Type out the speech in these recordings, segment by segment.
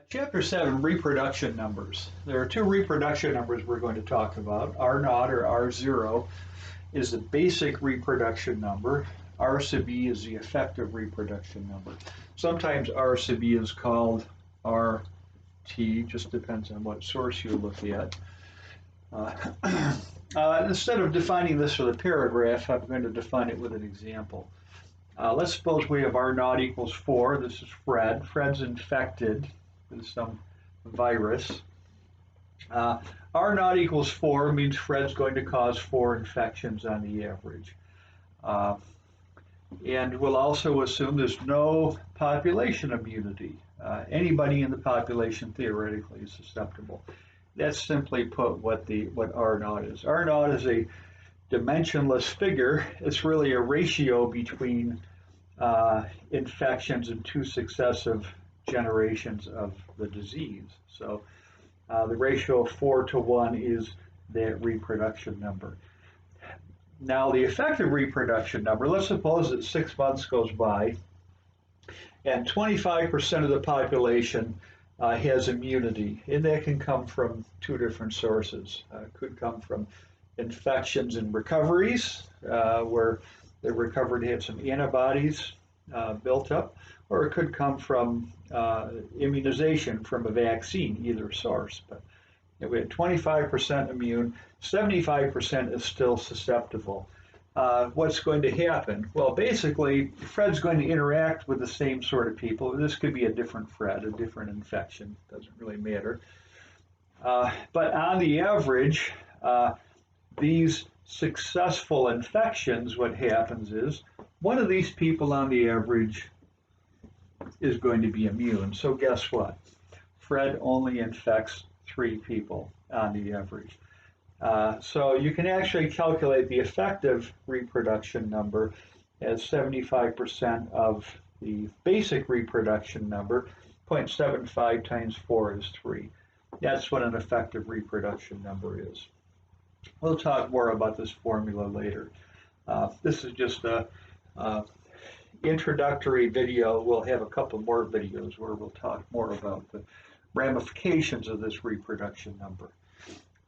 Chapter 7, reproduction numbers. There are two reproduction numbers we're going to talk about. R naught or R0 is the basic reproduction number. R sub E is the effective reproduction number. Sometimes R sub E is called RT, just depends on what source you look at. Instead of defining this with a paragraph, I'm going to define it with an example. Let's suppose we have R naught equals 4. This is Fred. Fred's infected with some virus. R naught equals 4 means Fred's going to cause 4 infections on the average. And we'll also assume there's no population immunity. Anybody in the population theoretically is susceptible. That's simply put what R naught is. R naught is a dimensionless figure. It's really a ratio between infections in two successive generations of the disease. So the ratio of 4 to 1 is that reproduction number. Now the effective reproduction number, let's suppose that 6 months goes by and 25% of the population has immunity, and that can come from two different sources. It could come from infections and recoveries, where they recovered had some antibodies built up, or it could come from immunization from a vaccine, either source. But if we had 25% immune, 75% is still susceptible. What's going to happen? Well, basically, Fred's going to interact with the same sort of people. This could be a different Fred, a different infection, doesn't really matter. But on the average, these successful infections, what happens is one of these people on the average is going to be immune. So guess what? Fred only infects 3 people on the average. So you can actually calculate the effective reproduction number as 75% of the basic reproduction number. 0.75 times 4 is 3. That's what an effective reproduction number is. We'll talk more about this formula later. This is just a introductory video. We'll have a couple more videos where we'll talk more about the ramifications of this reproduction number.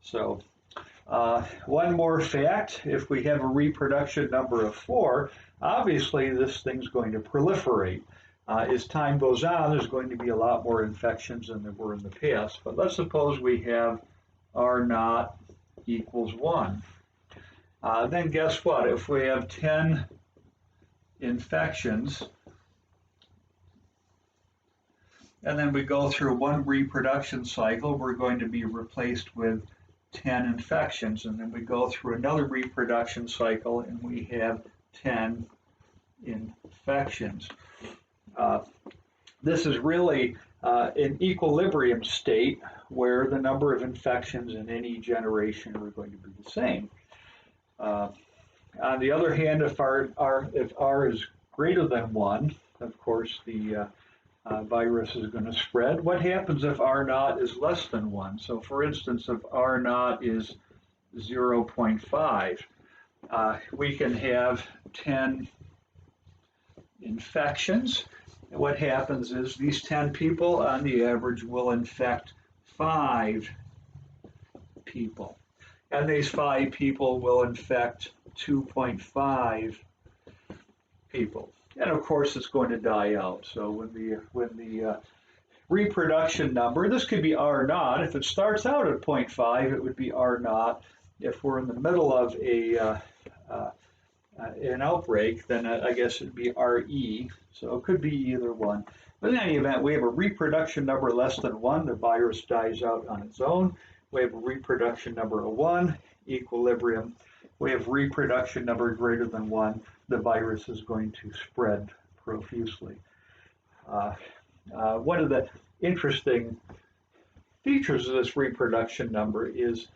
So one more fact, if we have a reproduction number of 4, obviously this thing's going to proliferate. As time goes on, there's going to be a lot more infections than there were in the past. But let's suppose we have R naught equals 1. Then guess what? If we have 10 infections, and then we go through one reproduction cycle, we're going to be replaced with 10 infections, and then we go through another reproduction cycle and we have 10 infections. This is really an equilibrium state where the number of infections in any generation are going to be the same. On the other hand, if R is greater than 1, of course the virus is going to spread. What happens if R naught is less than 1? So for instance, if R naught is 0.5, we can have 10 infections. And what happens is these 10 people on the average will infect 5 people. And these 5 people will infect 2.5 people. And of course, it's going to die out. So when the reproduction number, this could be R naught. If it starts out at 0.5, it would be R naught. If we're in the middle of an outbreak, then I guess it'd be RE. So it could be either one. But in any event, we have a reproduction number less than 1. The virus dies out on its own. We have a reproduction number of 1, equilibrium. We have reproduction number greater than 1. The virus is going to spread profusely. One of the interesting features of this reproduction number is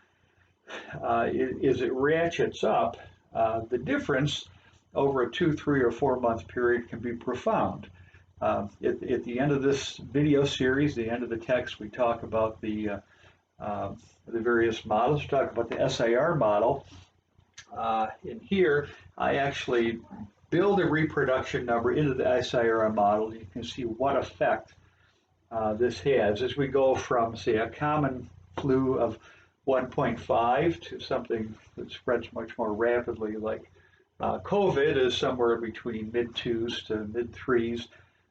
it ratchets up. The difference over a 2, 3, or 4 month period can be profound. At the end of this video series, the end of the text, we talk about the various models. We talk about the SIR model. In here, I actually build a reproduction number into the SIR model. You can see what effect this has as we go from, say, a common flu of 1.5 to something that spreads much more rapidly, like COVID is somewhere between mid twos to mid threes,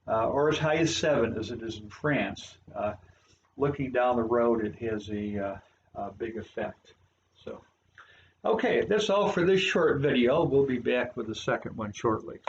or as high as 7 as it is in France. Looking down the road, it has a big effect. So, okay, that's all for this short video. We'll be back with the second one shortly.